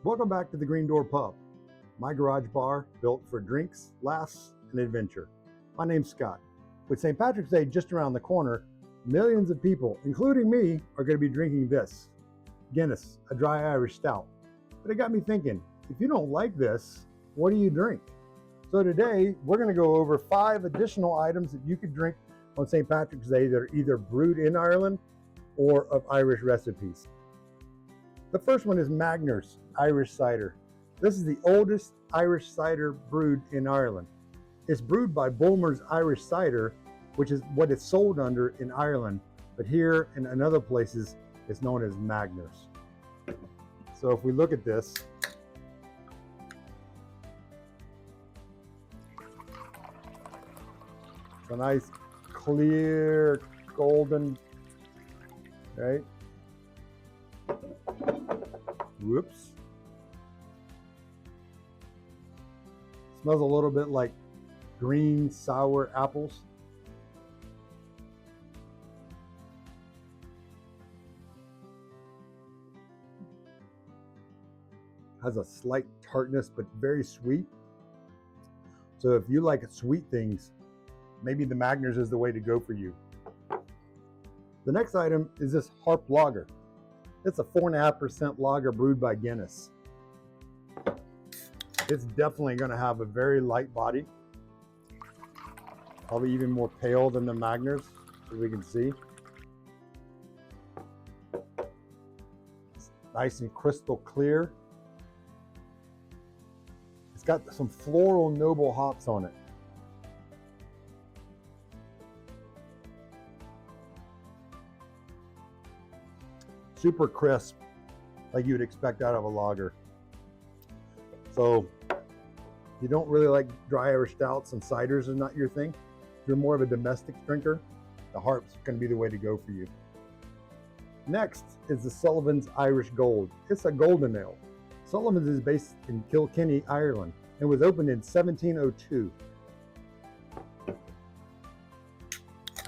Welcome back to the Green Door Puv, my garage bar built for drinks, laughs, and adventure. My name's Scott. With St. Patrick's Day just around the corner, millions of people, including me, are going to be drinking this, Guinness, a dry Irish stout. But it got me thinking, if you don't like this, what do you drink? So today, we're going to go over 5 additional items that you could drink on St. Patrick's Day that are either brewed in Ireland or of Irish recipes. The first one is Magners Irish Cider. This is the oldest Irish cider brewed in Ireland. It's brewed by Bulmer's Irish Cider, which is what it's sold under in Ireland, but here and in other places, it's known as Magners. So if we look at this, it's a nice, clear, golden, right? Whoops. Smells a little bit like green sour apples. Has a slight tartness, but very sweet. So if you like sweet things, maybe the Magners is the way to go for you. The next item is this Harp Lager. It's a 4.5% lager brewed by Guinness. It's definitely going to have a very light body, probably even more pale than the Magners, as we can see. It's nice and crystal clear. It's got some floral noble hops on it. Super crisp, like you would expect out of a lager. So if you don't really like dry Irish stouts and ciders is not your thing, if you're more of a domestic drinker, the Harp's going to be the way to go for you. Next is the Sullivan's Irish Gold. It's a golden ale. Sullivan's is based in Kilkenny, Ireland, and was opened in 1702.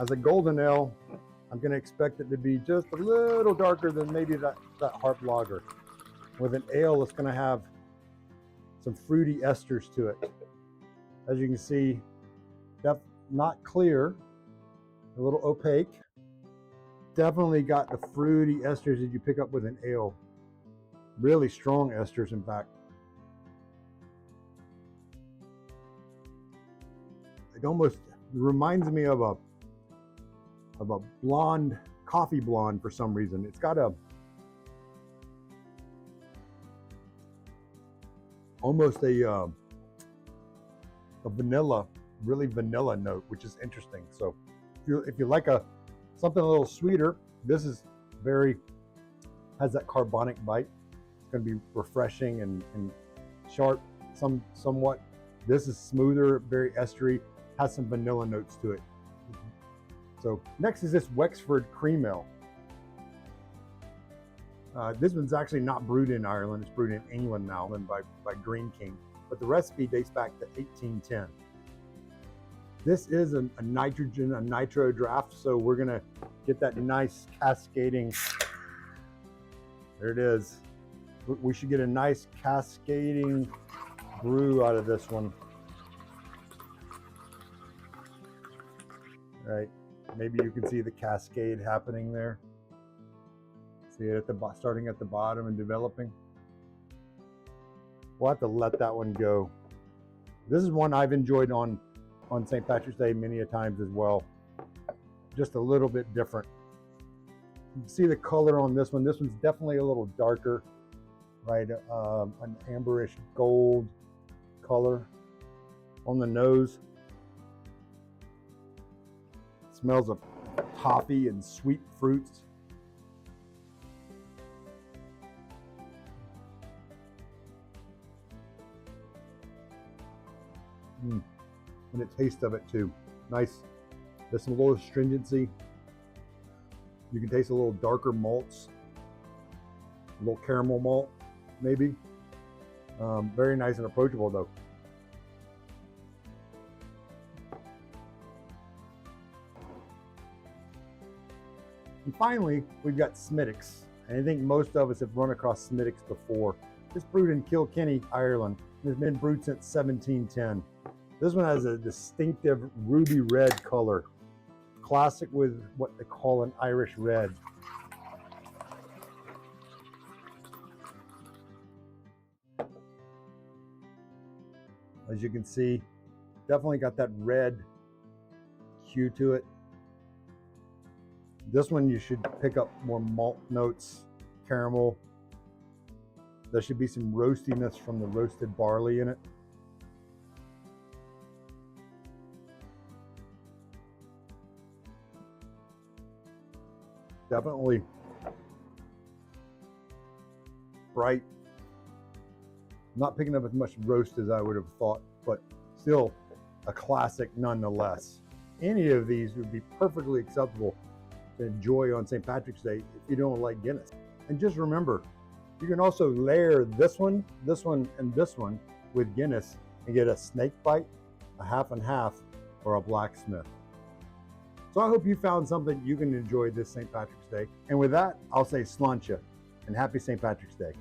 As a golden ale, I'm going to expect it to be just a little darker than maybe that Harp Lager. With an ale, it's going to have some fruity esters to it. As you can see, not clear, a little opaque. Definitely got the fruity esters that you pick up with an ale. Really strong esters, in fact. It almost reminds me of a blonde, coffee blonde for some reason. It's got almost a vanilla, really vanilla note, which is interesting. So if you like something a little sweeter, this is has that carbonic bite. It's going to be refreshing and sharp, somewhat. This is smoother, very estery, has some vanilla notes to it. So next is this Wexford Cream Ale. This one's actually not brewed in Ireland, it's brewed in England now by Green King, but the recipe dates back to 1810. This is a nitro draft, so we're gonna get that nice cascading, there it is. We should get a nice cascading brew out of this one. All right. Maybe you can see the cascade happening there. See it starting at the bottom and developing. We'll have to let that one go. This is one I've enjoyed on St. Patrick's Day many a times as well. Just a little bit different. You can see the color on this one. This one's definitely a little darker, right? An amberish gold color on the nose. Smells of toffee and sweet fruits. And the taste of it too. Nice. There's some little astringency. You can taste a little darker malts. A little caramel malt, maybe. Very nice and approachable though. And finally, we've got Smittix. And I think most of us have run across Smittix before. It's brewed in Kilkenny, Ireland, and has been brewed since 1710. This one has a distinctive ruby red color, classic with what they call an Irish red. As you can see, definitely got that red hue to it. This one you should pick up more malt notes, caramel. There should be some roastiness from the roasted barley in it. Definitely bright. Not picking up as much roast as I would have thought, but still a classic nonetheless. Any of these would be perfectly acceptable to enjoy on St. Patrick's Day if you don't like Guinness. And just remember, you can also layer this one, and this one with Guinness and get a snake bite, a half and half, or a blacksmith. So I hope you found something you can enjoy this St. Patrick's Day. And with that, I'll say sláinte and happy St. Patrick's Day.